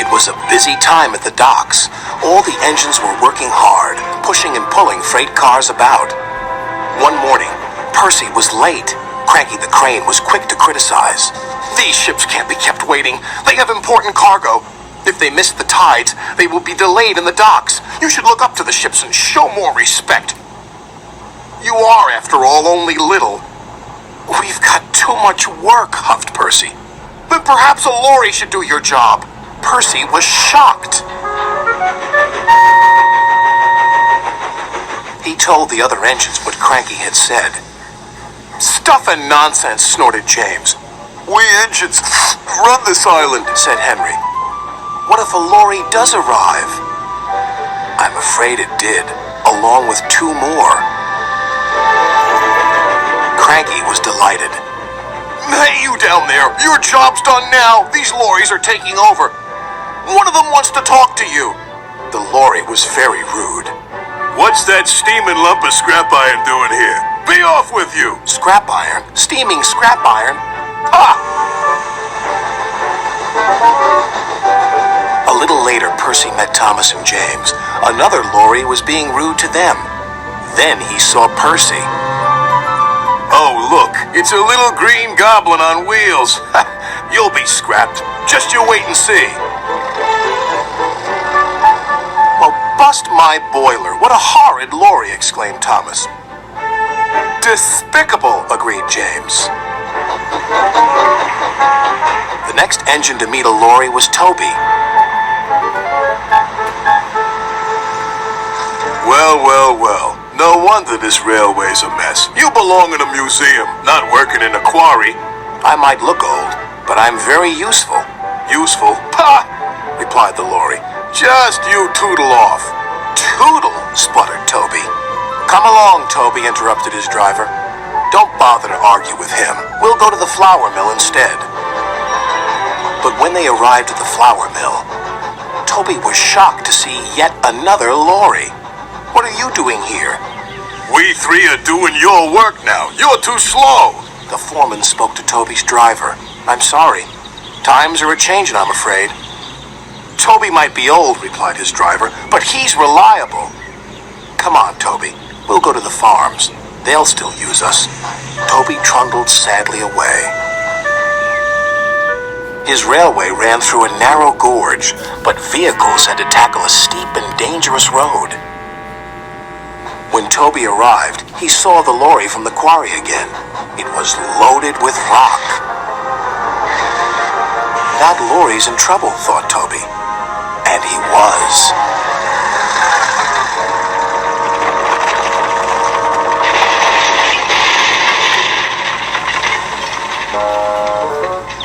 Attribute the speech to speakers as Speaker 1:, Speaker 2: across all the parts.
Speaker 1: It was a busy time at the docks. All the engines were working hard, pushing and pulling freight cars about. One morning, Percy was late. Cranky the crane was quick to criticize. These ships can't be kept waiting. They have important cargo. If they miss the tides, they will be delayed in the docks. You should look up to the ships and show more respect. You are, after all, only little. We've got too much work, huffed Percy. Then perhaps a lorry should do your job. Percy was shocked. He told the other engines what Cranky had said. Stuff and nonsense, snorted James. We engines run this island, said Henry. What if a lorry does arrive? I'm afraid it did, along with 2 more. Cranky was delighted. Hey, you down there, your job's done now. These lorries are taking over. One of them wants to talk to you. The lorry was very rude. What's that steaming lump of scrap iron doing here? Be off with you! Scrap iron? Steaming scrap iron? Ha! A little later, Percy met Thomas and James. Another lorry was being rude to them. Then he saw Percy. Oh, look, it's a little green goblin on wheels. You'll be scrapped. Just you wait and see. Well, bust my boiler. What a horrid lorry, exclaimed Thomas. Despicable, agreed James. The next engine to meet a lorry was Toby. Well. No wonder this railway's a mess. You belong in a museum, not working in a quarry. I might look old, but I'm very useful. Useful? Pah! Replied the lorry. Just you tootle off. Tootle? Spluttered Toby. Come along, Toby, interrupted his driver. Don't bother to argue with him. We'll go to the flour mill instead. But when they arrived at the flour mill, Toby was shocked to see yet another lorry. What are you doing here? We 3 are doing your work now. You're too slow. The foreman spoke to Toby's driver. I'm sorry. Times are a-changin', I'm afraid. Toby might be old, replied his driver, but he's reliable. Come on, Toby. We'll go to the farms. They'll still use us. Toby trundled sadly away. His railway ran through a narrow gorge, but vehicles had to tackle a steep and dangerous road. When Toby arrived, he saw the lorry from the quarry again. It was loaded with rock. That lorry's in trouble, thought Toby. And he was.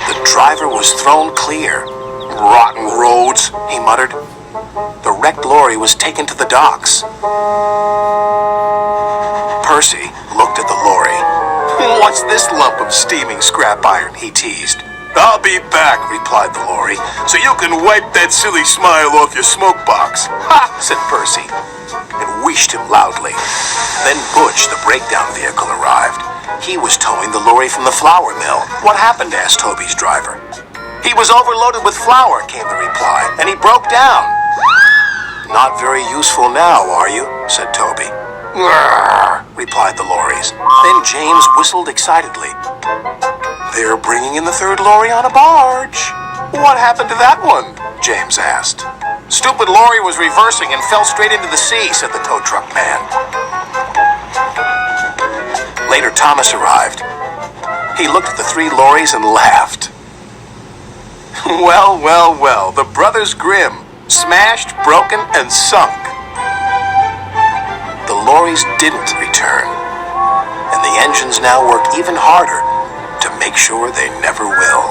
Speaker 1: The driver was thrown clear. Rotten roads, he muttered. The wrecked lorry was taken to the docks. Percy looked at the lorry. What's this lump of steaming scrap iron? He teased. I'll be back, replied the lorry, so you can wipe that silly smile off your smoke box. Ha! Said Percy, and wheeshed him loudly. Then Butch, the breakdown vehicle, arrived. He was towing the lorry from the flour mill. What happened? Asked Toby's driver. He was overloaded with flour, came the reply, and he broke down. Not very useful now, are you? Said Toby. Grrr, replied the lorries. Then James whistled excitedly. They're bringing in the 3rd lorry on a barge. What happened to that one? James asked. Stupid lorry was reversing and fell straight into the sea, said the tow truck man. Later, Thomas arrived. He looked at the 3 lorries and laughed. Well, the Brothers Grimm. Smashed, broken, and sunk. The lorries didn't return, and the engines now work even harder to make sure they never will.